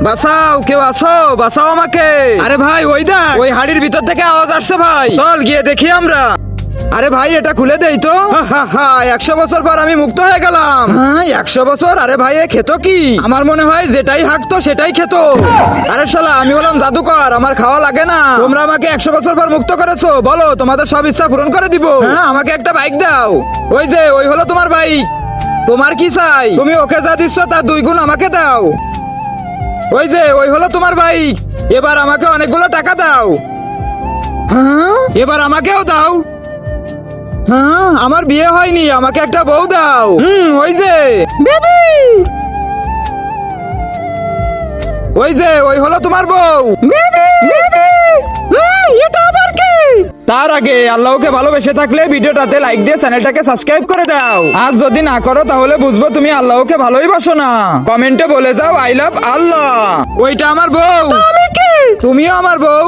বাঁচাও, কেউ আসো, বাঁচাও আমাকে। আরে ভাই ওই দেখ, ওই হাড়ির ভিতর থেকে আওয়াজ আসছে ভাই, চল গিয়ে দেখি আমরা। আরে ভাই এটা খুলে দেই তো। 100 বছর পর আমি মুক্ত হয়ে গেলাম। হ্যাঁ 100 বছর? আরে ভাই এ খেতো কি? আমার মনে হয় যেটাই হাঁকতো সেটাই খেতো। আরে শালা আমি হলাম জাদুকর, আমার খাওয়া লাগে না। তোমরা আমাকে 100 বছর পর মুক্ত করেছো, বলো তোমাদের সব ইচ্ছা পূরণ করে দিব। হ্যাঁ আমাকে একটা বাইক দাও। ওই যে ওই হলো তোমার বাইক। তোমার কি চাই? তুমি ওকে যা দিচ্ছ তার 2 গুণ আমাকে দাও। ওই যে ওই হলো তোমার বাইক। এবার আমাকে অনেকগুলো টাকা দাও। হ্যাঁ এবার আমাকেও দাও। হ্যাঁ আমার বিয়ে হয়নি, আমাকে একটা বউ দাও। ওই যে বেবি, ওই যে ওই হলো তোমার বউ। এটা আবার কি? তার আগে আল্লাহকে ভালোবেসে থাকলে ভিডিওটাতে লাইক দিয়ে চ্যানেলটাকে সাবস্ক্রাইব করে দাও। আজ যদি না করো তাহলে বুঝবো তুমি আল্লাহকে ভালোই বাসো না। কমেন্টে বলে যাও আই লাভ আল্লাহ। ওইটা আমার বউ। তুমিও আমার বউ।